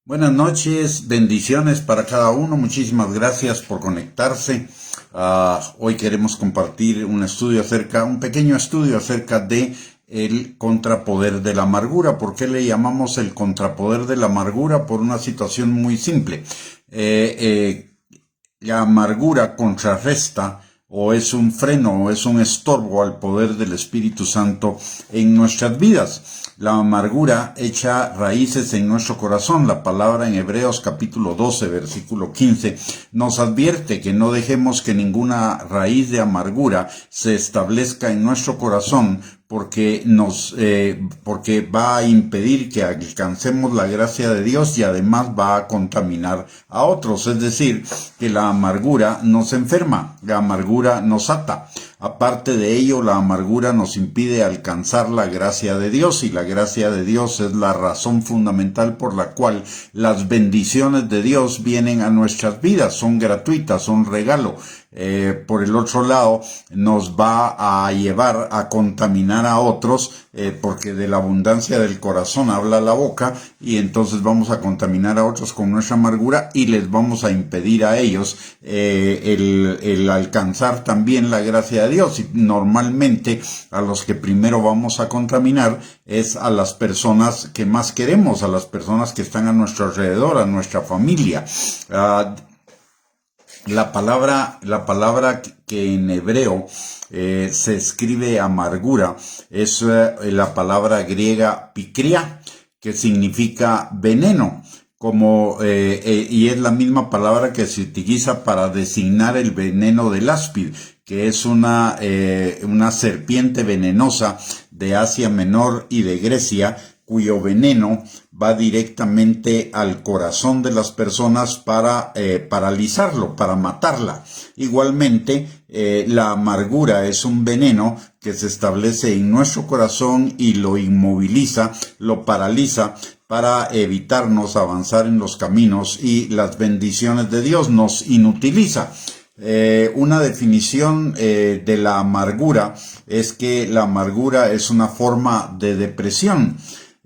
Buenas noches, bendiciones para cada uno. Muchísimas gracias por conectarse. Hoy queremos compartir un pequeño estudio acerca de el contrapoder de la amargura. ¿Por qué le llamamos el contrapoder de la amargura? Por una situación muy simple. La amargura contrarresta o es un freno o es un estorbo al poder del Espíritu Santo en nuestras vidas. La amargura echa raíces en nuestro corazón. La palabra en Hebreos capítulo 12, versículo 15, nos advierte que no dejemos que ninguna raíz de amargura se establezca en nuestro corazón, porque va a impedir que alcancemos la gracia de Dios y además va a contaminar a otros. Es decir, que la amargura nos enferma, la amargura nos ata. Aparte de ello, la amargura nos impide alcanzar la gracia de Dios, y la gracia de Dios es la razón fundamental por la cual las bendiciones de Dios vienen a nuestras vidas, son gratuitas, son regalo. Por el otro lado, nos va a llevar a contaminar a otros, porque de la abundancia del corazón habla la boca, y entonces vamos a contaminar a otros con nuestra amargura y les vamos a impedir a ellos el alcanzar también la gracia de Dios. Y normalmente a los que primero vamos a contaminar es a las personas que más queremos, a las personas que están a nuestro alrededor, a nuestra familia. La palabra que en hebreo se escribe amargura es la palabra griega pikria, que significa veneno, y es la misma palabra que se utiliza para designar el veneno del áspid, que es una serpiente venenosa de Asia Menor y de Grecia, cuyo veneno va directamente al corazón de las personas para paralizarlo, para matarla. Igualmente, la amargura es un veneno que se establece en nuestro corazón y lo inmoviliza, lo paraliza, para evitarnos avanzar en los caminos y las bendiciones de Dios. Nos inutiliza. Una definición de la amargura es que la amargura es una forma de depresión.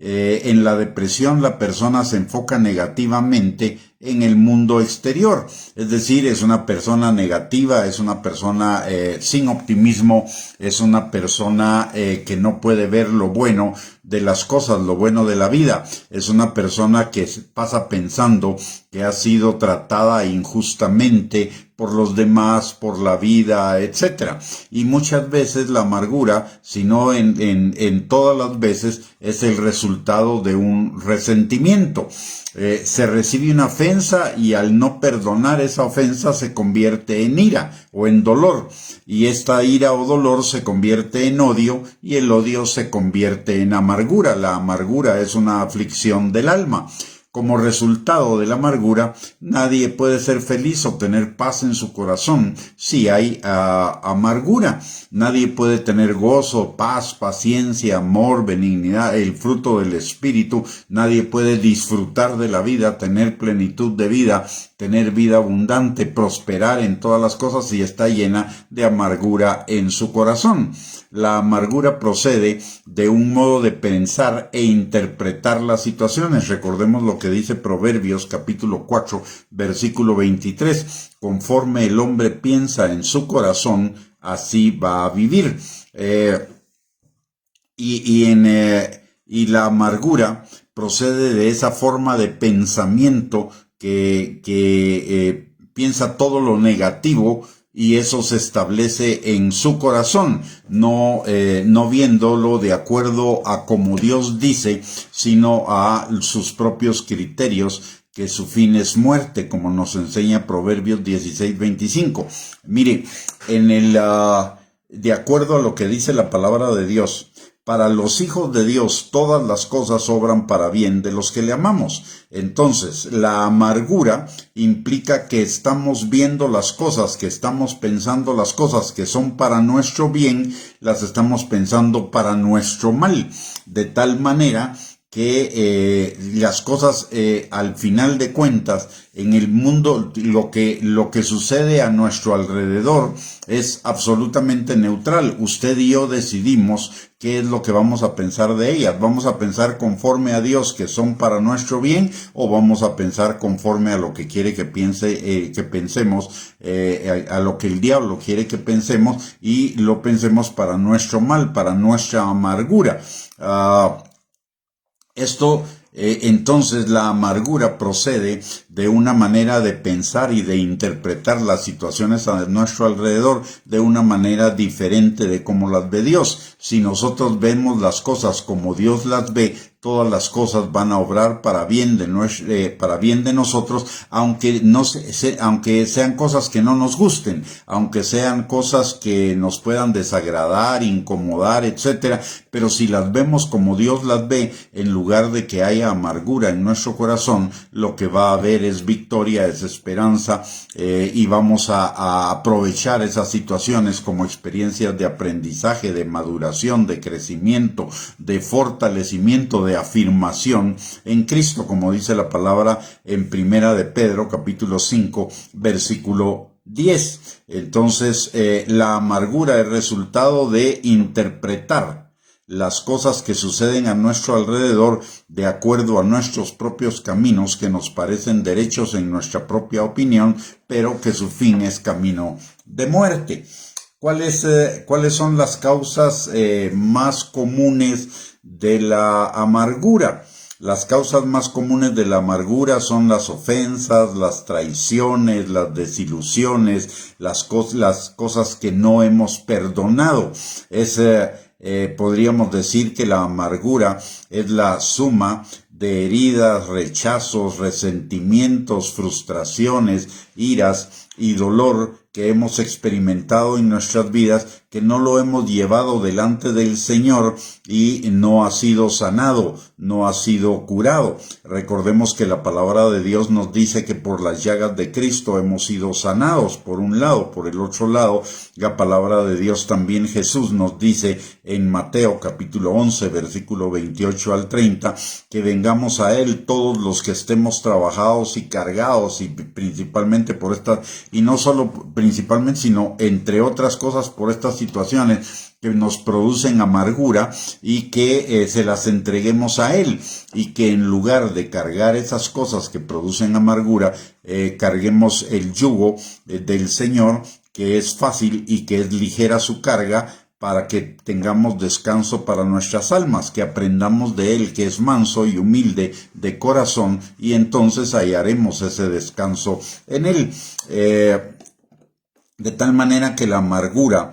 En la depresión la persona se enfoca negativamente en el mundo exterior, es decir, es una persona negativa, es una persona sin optimismo, es una persona que no puede ver lo bueno de las cosas, lo bueno de la vida. Es una persona que pasa pensando que ha sido tratada injustamente por los demás, por la vida, etcétera. Y muchas veces la amargura, si no en todas las veces, es el resultado de un resentimiento. Se recibe una ofensa y al no perdonar esa ofensa se convierte en ira o en dolor, y esta ira o dolor se convierte en odio y el odio se convierte en amargura. La amargura es una aflicción del alma. Como resultado de la amargura, nadie puede ser feliz o tener paz en su corazón si hay amargura. Nadie puede tener gozo, paz, paciencia, amor, benignidad, el fruto del Espíritu. Nadie puede disfrutar de la vida, tener plenitud de vida, tener vida abundante, prosperar en todas las cosas si está llena de amargura en su corazón. La amargura procede de un modo de pensar e interpretar las situaciones. Recordemos lo que dice Proverbios capítulo 4, versículo 23. Conforme el hombre piensa en su corazón, así va a vivir. Y la amargura procede de esa forma de pensamiento que piensa todo lo negativo, y eso se establece en su corazón, no viéndolo de acuerdo a como Dios dice, sino a sus propios criterios, que su fin es muerte, como nos enseña Proverbios 16:25. Mire, de acuerdo a lo que dice la palabra de Dios, para los hijos de Dios todas las cosas obran para bien de los que le amamos. Entonces, la amargura implica que estamos viendo las cosas, que estamos pensando las cosas que son para nuestro bien, las estamos pensando para nuestro mal, de tal manera que las cosas al final de cuentas en el mundo, lo que sucede a nuestro alrededor es absolutamente neutral. Usted y yo decidimos qué es lo que vamos a pensar de ellas. ¿Vamos a pensar conforme a Dios que son para nuestro bien, o vamos a pensar conforme a lo que quiere que pensemos, a lo que el diablo quiere que pensemos, y lo pensemos para nuestro mal, para nuestra amargura? Entonces la amargura procede de una manera de pensar y de interpretar las situaciones a nuestro alrededor de una manera diferente de cómo las ve Dios. Si nosotros vemos las cosas como Dios las ve, todas las cosas van a obrar para bien de nosotros, aunque sean cosas que no nos gusten, aunque sean cosas que nos puedan desagradar, incomodar, etcétera. Pero si las vemos como Dios las ve, en lugar de que haya amargura en nuestro corazón, lo que va a haber es victoria, es esperanza, y vamos a aprovechar esas situaciones como experiencias de aprendizaje, de maduración, de crecimiento, de fortalecimiento, de afirmación en Cristo, como dice la palabra en Primera de Pedro, capítulo 5, versículo 10. Entonces, la amargura es resultado de interpretar las cosas que suceden a nuestro alrededor de acuerdo a nuestros propios caminos, que nos parecen derechos en nuestra propia opinión, pero que su fin es camino de muerte. ¿Cuáles son las causas más comunes de la amargura? Las causas más comunes de la amargura son las ofensas, las traiciones, las desilusiones, las cosas que no hemos perdonado. Podríamos decir que la amargura es la suma de heridas, rechazos, resentimientos, frustraciones, iras y dolor que hemos experimentado en nuestras vidas, que no lo hemos llevado delante del Señor y no ha sido sanado, no ha sido curado. Recordemos que la palabra de Dios nos dice que por las llagas de Cristo hemos sido sanados, por un lado. Por el otro lado, la palabra de Dios también, Jesús nos dice en Mateo capítulo 11, versículo 28 al 30, que vengamos a Él todos los que estemos trabajados y cargados, y principalmente por estas, y no solo principalmente, sino entre otras cosas por estas situaciones que nos producen amargura, y que se las entreguemos a Él, y que en lugar de cargar esas cosas que producen amargura, carguemos el yugo del Señor, que es fácil y que es ligera su carga, para que tengamos descanso para nuestras almas, que aprendamos de Él, que es manso y humilde de corazón, y entonces hallaremos ese descanso en Él. De tal manera que la amargura,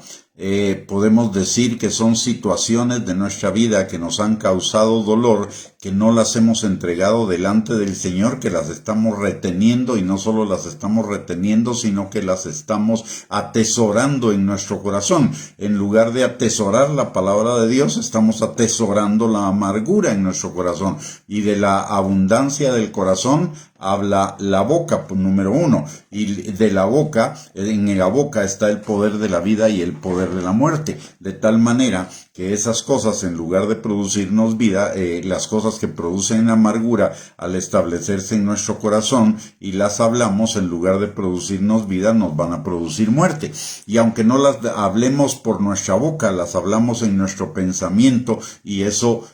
podemos decir que son situaciones de nuestra vida que nos han causado dolor, que no las hemos entregado delante del Señor, que las estamos reteniendo, y no solo las estamos reteniendo, sino que las estamos atesorando en nuestro corazón. En lugar de atesorar la palabra de Dios, estamos atesorando la amargura en nuestro corazón, y de la abundancia del corazón habla la boca, número 1, y de la boca, en la boca está el poder de la vida y el poder de la muerte, de tal manera que esas cosas, en lugar de producirnos vida, las cosas que producen amargura, al establecerse en nuestro corazón y las hablamos, en lugar de producirnos vida, nos van a producir muerte. Y aunque no las hablemos por nuestra boca, las hablamos en nuestro pensamiento, y eso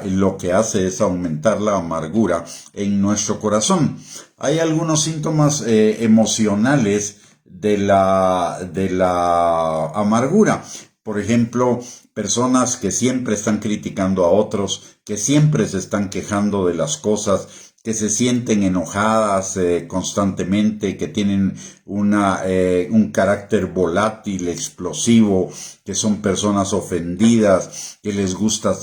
lo que hace es aumentar la amargura en nuestro corazón. Hay algunos síntomas emocionales de la amargura. Por ejemplo, personas que siempre están criticando a otros, que siempre se están quejando de las cosas, que se sienten enojadas constantemente, que tienen un carácter volátil, explosivo, que son personas ofendidas, que les gusta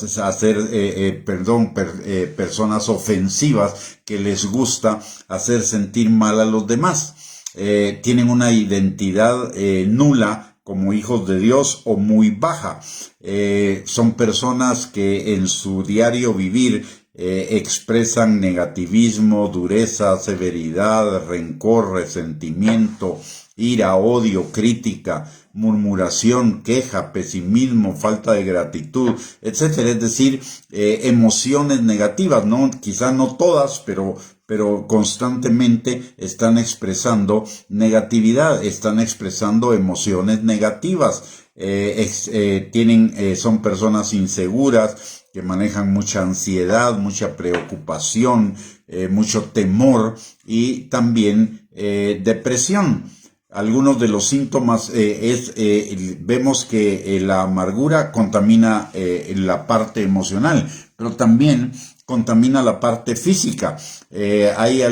personas ofensivas, que les gusta hacer sentir mal a los demás. Tienen una identidad nula como hijos de Dios, o muy baja. Son personas que en su diario vivir expresan negativismo, dureza, severidad, rencor, resentimiento, ira, odio, crítica, murmuración, queja, pesimismo, falta de gratitud, etcétera. Es decir, emociones negativas, ¿no? Quizá no todas, pero constantemente están expresando negatividad, están expresando emociones negativas. Son personas inseguras que manejan mucha ansiedad, mucha preocupación, mucho temor y también depresión. Algunos de los síntomas vemos que la amargura contamina la parte emocional, pero también contamina la parte física. Hay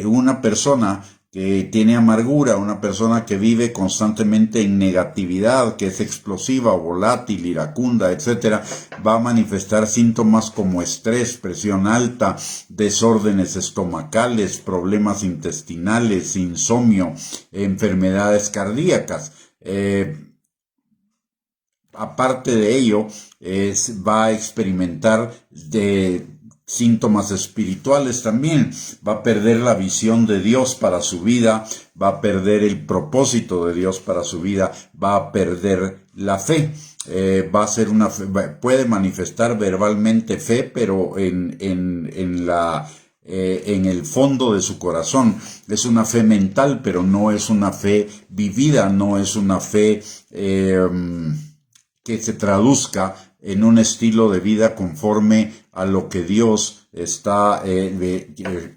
una persona que tiene amargura, una persona que vive constantemente en negatividad, que es explosiva, volátil, iracunda, etcétera, va a manifestar síntomas como estrés, presión alta, desórdenes estomacales, problemas intestinales, insomnio, enfermedades cardíacas. Aparte de ello, va a experimentar síntomas espirituales también, va a perder la visión de Dios para su vida, va a perder el propósito de Dios para su vida, va a perder la fe, va a ser puede manifestar verbalmente fe, pero en el fondo de su corazón es una fe mental, pero no es una fe vivida, no es una fe que se traduzca en un estilo de vida conforme a lo que Dios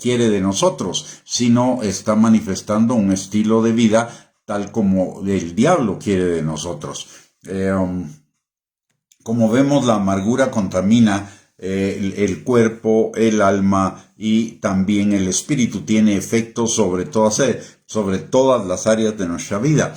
quiere de nosotros, sino está manifestando un estilo de vida tal como el diablo quiere de nosotros. Como vemos, la amargura contamina el cuerpo, el alma y también el espíritu. Tiene efectos sobre todas las áreas de nuestra vida,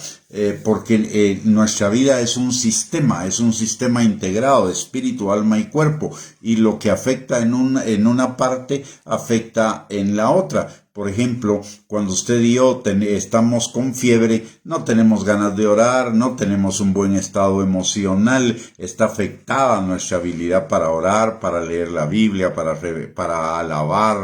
porque nuestra vida es un sistema integrado de espíritu, alma y cuerpo, y lo que afecta en una parte afecta en la otra. Por ejemplo, cuando usted y yo estamos con fiebre, no tenemos ganas de orar, no tenemos un buen estado emocional, está afectada nuestra habilidad para orar, para leer la Biblia, para alabar,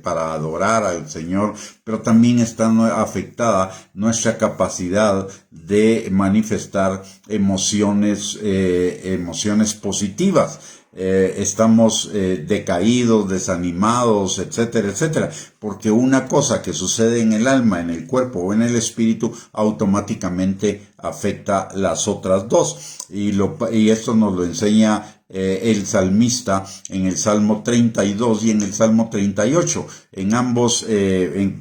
para adorar al Señor, pero también está afectada nuestra capacidad de manifestar emociones positivas. Estamos decaídos, desanimados, etcétera, etcétera, porque una cosa que sucede en el alma, en el cuerpo o en el espíritu automáticamente afecta las otras dos, y esto nos lo enseña el salmista en el Salmo 32 y en el Salmo 38. En ambos,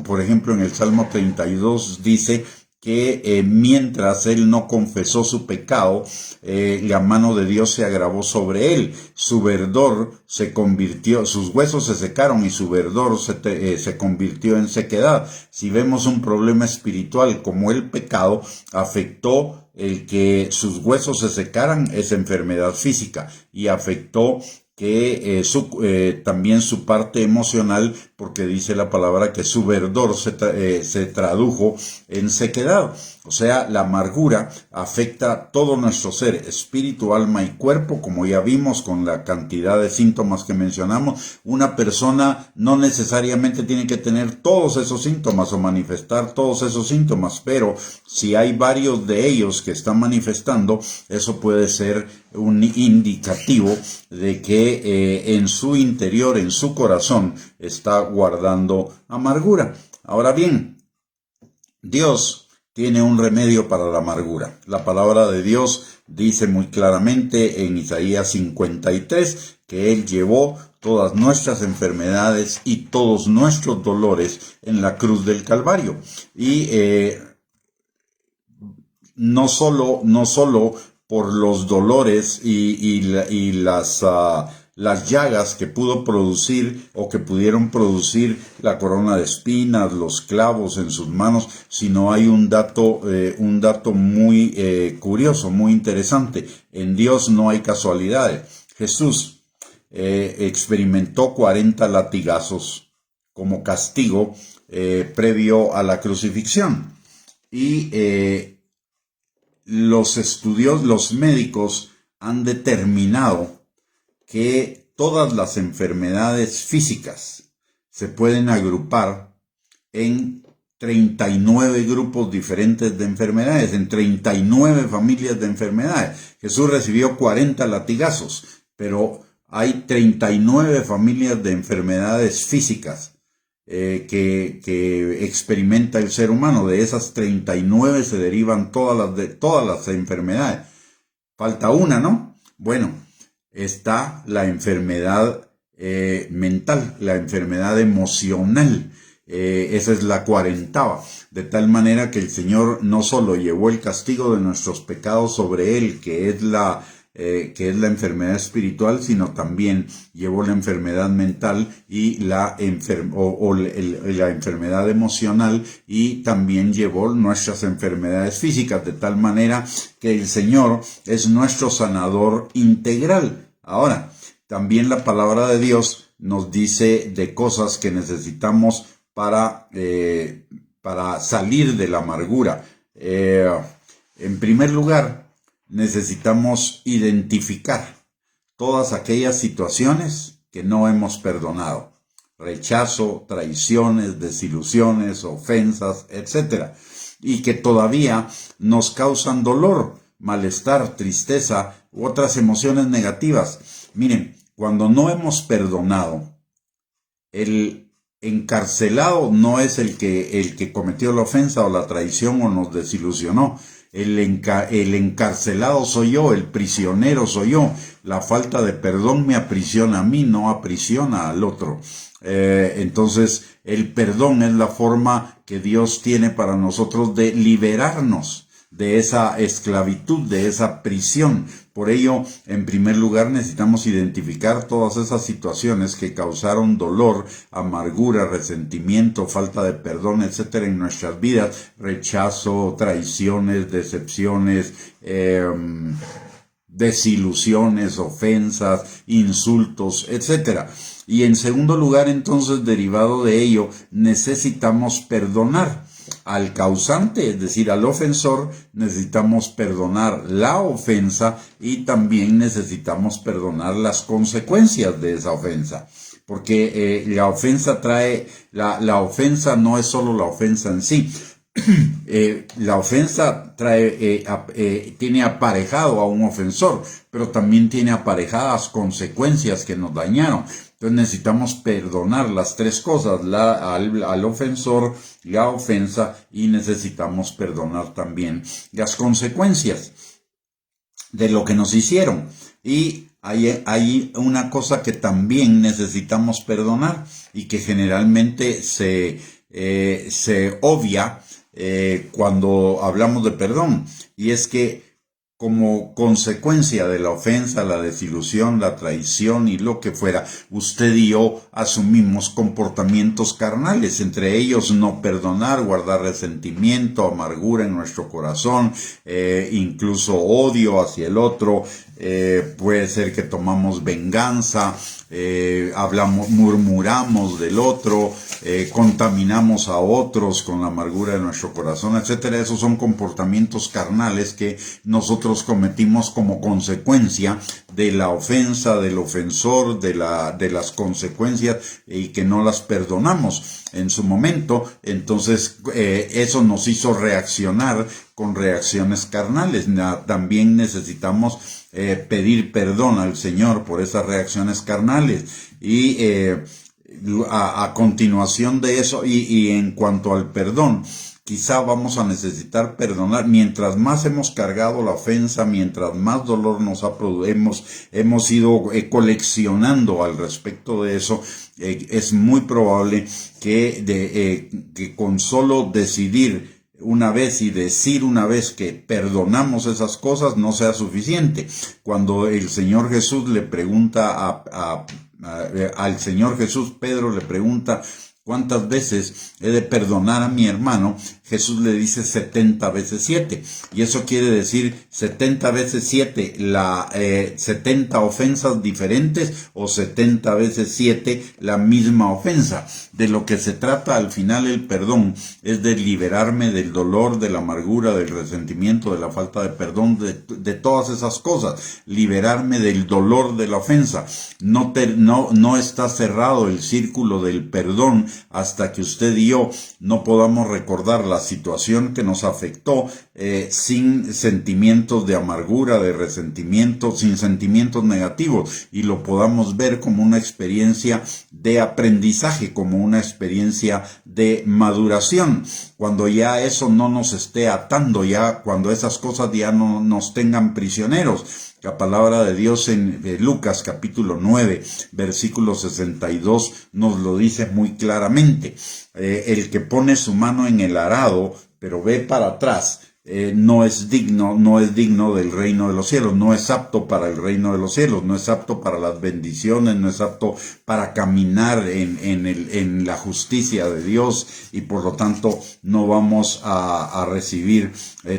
por ejemplo, en el Salmo 32 dice que mientras él no confesó su pecado, la mano de Dios se agravó sobre él. Su verdor se convirtió, sus huesos se secaron y su verdor se convirtió en sequedad. Si vemos un problema espiritual como el pecado afectó el que sus huesos se secaran, es enfermedad física, y afectó que también su parte emocional, porque dice la palabra que su verdor se tradujo en sequedad. O sea, la amargura afecta todo nuestro ser, espíritu, alma y cuerpo, como ya vimos con la cantidad de síntomas que mencionamos. Una persona no necesariamente tiene que tener todos esos síntomas o manifestar todos esos síntomas, pero si hay varios de ellos que están manifestando, eso puede ser un indicativo de que en su interior, en su corazón, está guardando amargura. Ahora bien, Dios tiene un remedio para la amargura. La palabra de Dios dice muy claramente en Isaías 53 que Él llevó todas nuestras enfermedades y todos nuestros dolores en la cruz del Calvario. Y no solo por los dolores y las llagas que pudo producir o que pudieron producir la corona de espinas, los clavos en sus manos, sino hay un dato muy curioso, muy interesante. En Dios no hay casualidades. Jesús experimentó 40 latigazos como castigo previo a la crucifixión. Y los médicos han determinado que todas las enfermedades físicas se pueden agrupar en 39 grupos diferentes de enfermedades, en 39 familias de enfermedades. Jesús recibió 40 latigazos, pero hay 39 familias de enfermedades físicas que experimenta el ser humano. De esas 39 se derivan todas las enfermedades. Falta una, ¿no? Bueno, está la enfermedad mental, la enfermedad emocional. Esa es la 40ª, de tal manera que el Señor no solo llevó el castigo de nuestros pecados sobre Él, que es la enfermedad espiritual, sino también llevó la enfermedad mental y la enfermedad emocional, y también llevó nuestras enfermedades físicas, de tal manera que el Señor es nuestro sanador integral. Ahora, también la palabra de Dios nos dice de cosas que necesitamos para salir de la amargura. En primer lugar, necesitamos identificar todas aquellas situaciones que no hemos perdonado. Rechazo, traiciones, desilusiones, ofensas, etc. Y que todavía nos causan dolor, malestar, tristeza u otras emociones negativas. Miren, cuando no hemos perdonado, el encarcelado no es el que cometió la ofensa o la traición o nos desilusionó. El encarcelado soy yo, el prisionero soy yo. La falta de perdón me aprisiona a mí, no aprisiona al otro. Entonces, el perdón es la forma que Dios tiene para nosotros de liberarnos de esa esclavitud, de esa prisión. Por ello, en primer lugar, necesitamos identificar todas esas situaciones que causaron dolor, amargura, resentimiento, falta de perdón, etcétera, en nuestras vidas. Rechazo, traiciones, decepciones, desilusiones, ofensas, insultos, etcétera. Y en segundo lugar, entonces, derivado de ello, necesitamos perdonar al causante, es decir, al ofensor. Necesitamos perdonar la ofensa y también necesitamos perdonar las consecuencias de esa ofensa. Porque la ofensa la ofensa no es solo la ofensa en sí. La ofensa tiene aparejado a un ofensor, pero también tiene aparejadas consecuencias que nos dañaron. Entonces necesitamos perdonar las tres cosas, al ofensor, la ofensa, y necesitamos perdonar también las consecuencias de lo que nos hicieron. Y hay una cosa que también necesitamos perdonar y que generalmente se obvia cuando hablamos de perdón, y es que como consecuencia de la ofensa, la desilusión, la traición y lo que fuera, usted y yo asumimos comportamientos carnales, entre ellos no perdonar, guardar resentimiento, amargura en nuestro corazón, incluso odio hacia el otro. Puede ser que tomamos venganza, murmuramos del otro, contaminamos a otros con la amargura de nuestro corazón, etcétera. Esos son comportamientos carnales que nosotros cometimos como consecuencia de la ofensa, del ofensor, de las consecuencias, y que no las perdonamos en su momento. Entonces eso nos hizo reaccionar con reacciones carnales. También necesitamos pedir perdón al Señor por esas reacciones carnales. Y a continuación de eso, y en cuanto al perdón, quizá vamos a necesitar perdonar. Mientras más hemos cargado la ofensa, mientras más dolor nos hemos ido coleccionando al respecto de eso, es muy probable que con solo decidir una vez y decir una vez que perdonamos esas cosas no sea suficiente. Cuando el Señor Jesús le pregunta al Señor Jesús, Pedro le pregunta: ¿cuántas veces he de perdonar a mi hermano? Jesús le dice 70 veces 7. Y eso quiere decir 70 veces 7, 70 ofensas diferentes, o 70 veces 7 la misma ofensa. De lo que se trata al final el perdón es de liberarme del dolor, de la amargura, del resentimiento, de la falta de perdón, de todas esas cosas. Liberarme del dolor de la ofensa. No está cerrado el círculo del perdón hasta que usted y yo no podamos recordar la situación que nos afectó sin sentimientos de amargura, de resentimiento, sin sentimientos negativos, y lo podamos ver como una experiencia de aprendizaje, como una experiencia de maduración. Cuando ya eso no nos esté atando, ya cuando esas cosas ya no nos tengan prisioneros. La palabra de Dios en Lucas capítulo 9, versículo 62 nos lo dice muy claramente. El que pone su mano en el arado, pero ve para atrás, no es digno del reino de los cielos, no es apto para el reino de los cielos, no es apto para las bendiciones, no es apto para caminar en la justicia de Dios, y por lo tanto no vamos a recibir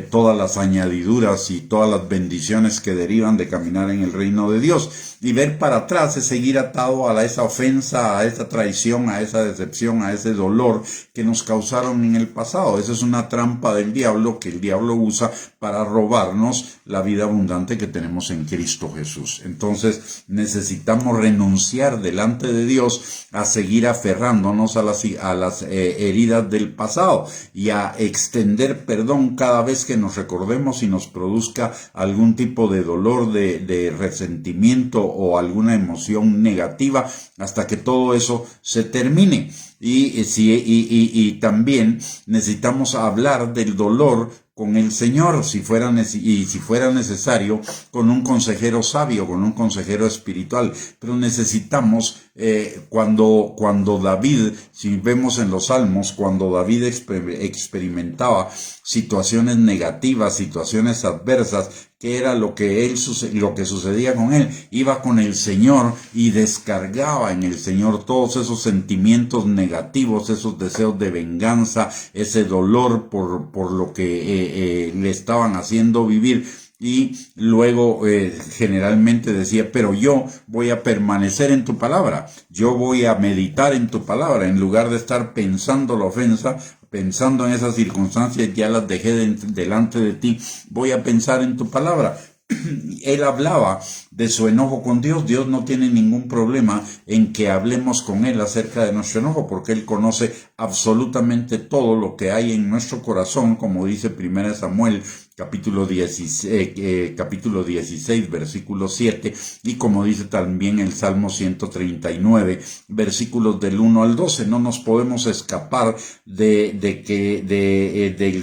todas las añadiduras y todas las bendiciones que derivan de caminar en el reino de Dios. Y ver para atrás es seguir atado a esa ofensa, a esa traición, a esa decepción, a ese dolor que nos causaron en el pasado. Esa es una trampa del diablo que el diablo usa para robarnos la vida abundante que tenemos en Cristo Jesús. Entonces necesitamos renunciar delante de Dios a seguir aferrándonos a las heridas del pasado y a extender perdón cada vez que nos recordemos y nos produzca algún tipo de dolor, de resentimiento o alguna emoción negativa, hasta que todo eso se termine. Y también necesitamos hablar del dolor con el Señor, si fuera necesario, con un consejero sabio, con un consejero espiritual. Pero necesitamos, cuando David, si vemos en los Salmos, cuando David experimentaba situaciones negativas, situaciones adversas, ¿qué era lo que sucedía con él? Iba con el Señor y descargaba en el Señor todos esos sentimientos negativos, esos deseos de venganza, ese dolor por lo que le estaban haciendo vivir. Y luego generalmente decía, pero yo voy a permanecer en tu palabra, yo voy a meditar en tu palabra, en lugar de estar pensando la ofensa, pensando en esas circunstancias, ya las dejé delante de ti, voy a pensar en tu palabra. Él hablaba de su enojo con Dios. Dios no tiene ningún problema en que hablemos con Él acerca de nuestro enojo, porque Él conoce absolutamente todo lo que hay en nuestro corazón, como dice 1 Samuel capítulo 16, versículo 7, y como dice también el Salmo 139, versículos del 1 al 12. No nos podemos escapar del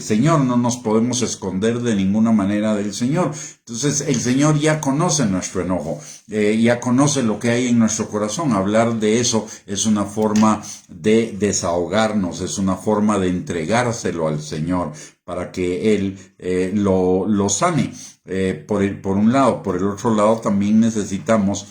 Señor, no nos podemos esconder de ninguna manera del Señor. Entonces el Señor ya conoce nuestro enojo, ya conoce lo que hay en nuestro corazón. Hablar de eso es una forma de desahogarnos, es una forma de entregárselo al Señor para que Él lo sane. Por un lado. Por el otro lado, también necesitamos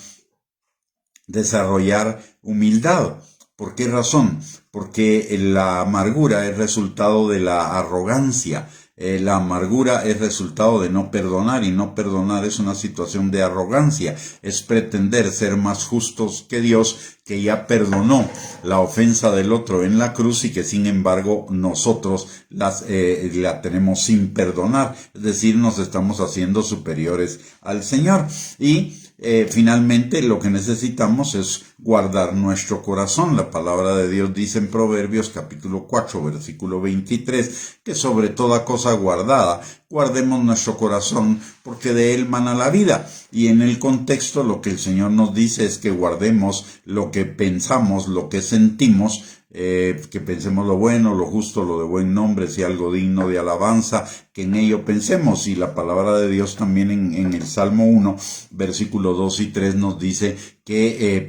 desarrollar humildad. ¿Por qué razón? Porque la amargura es resultado de la arrogancia. La amargura es resultado de no perdonar, y no perdonar es una situación de arrogancia. Es pretender ser más justos que Dios, que ya perdonó la ofensa del otro en la cruz y que sin embargo nosotros la tenemos sin perdonar. Es decir, nos estamos haciendo superiores al Señor. Y finalmente lo que necesitamos es guardar nuestro corazón. La palabra de Dios dice en Proverbios capítulo 4, versículo 23, que sobre toda cosa guardada guardemos nuestro corazón, porque de él mana la vida. Y en el contexto lo que el Señor nos dice es que guardemos lo que pensamos, lo que sentimos, que pensemos lo bueno, lo justo, lo de buen nombre, si algo digno de alabanza, que en ello pensemos. Y la palabra de Dios también en el Salmo 1, versículo 2 y 3 nos dice que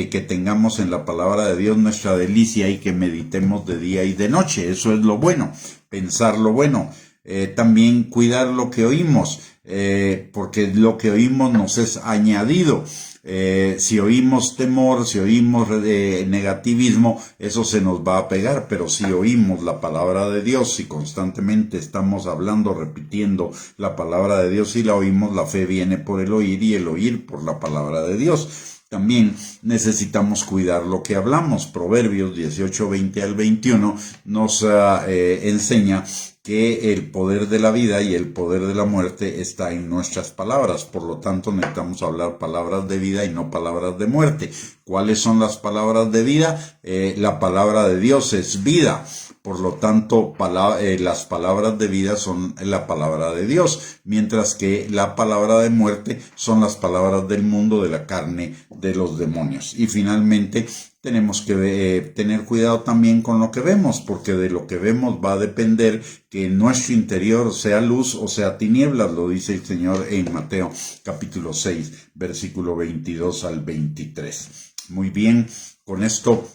que tengamos en la palabra de Dios nuestra delicia y que meditemos de día y de noche. Eso es lo bueno, pensar lo bueno. También cuidar lo que oímos, porque lo que oímos nos es añadido. Si oímos temor, si oímos negativismo, eso se nos va a pegar. Pero si oímos la palabra de Dios, si constantemente estamos hablando, repitiendo la palabra de Dios, y la oímos, la fe viene por el oír y el oír por la palabra de Dios. también necesitamos cuidar lo que hablamos. Proverbios 18, 20 al 21 nos enseña que el poder de la vida y el poder de la muerte está en nuestras palabras. Por lo tanto, necesitamos hablar palabras de vida y no palabras de muerte. ¿Cuáles son las palabras de vida? La palabra de Dios es vida. Por lo tanto, las palabras de vida son la palabra de Dios, mientras que la palabra de muerte son las palabras del mundo, de la carne, de los demonios. Y finalmente, tenemos que tener cuidado también con lo que vemos, porque de lo que vemos va a depender que en nuestro interior sea luz o sea tinieblas, lo dice el Señor en Mateo capítulo 6, versículo 22 al 23. Muy bien, con esto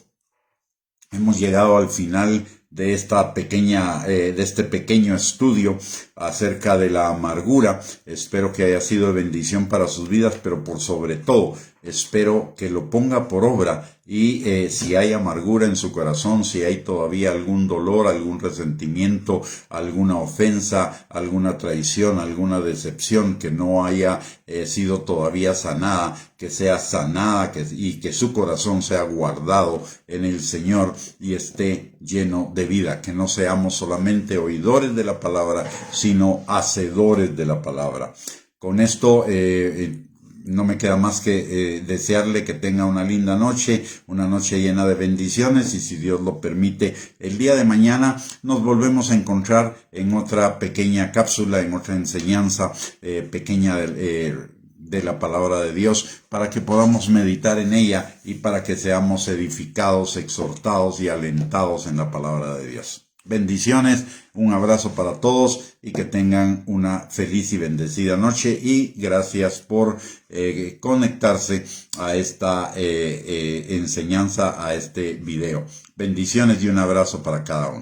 hemos llegado al final de este pequeño estudio acerca de la amargura. Espero que haya sido de bendición para sus vidas, pero por sobre todo, espero que lo ponga por obra y si hay amargura en su corazón, si hay todavía algún dolor, algún resentimiento, alguna ofensa, alguna traición, alguna decepción que no haya sido todavía sanada, que sea sanada y que su corazón sea guardado en el Señor y esté lleno de vida, que no seamos solamente oidores de la palabra, sino hacedores de la palabra. Con esto no me queda más que desearle que tenga una linda noche, una noche llena de bendiciones, y si Dios lo permite, el día de mañana nos volvemos a encontrar en otra pequeña cápsula, en otra enseñanza pequeña de la palabra de Dios, para que podamos meditar en ella y para que seamos edificados, exhortados y alentados en la palabra de Dios. Bendiciones, un abrazo para todos y que tengan una feliz y bendecida noche, y gracias por conectarse a esta enseñanza, a este video. Bendiciones y un abrazo para cada uno.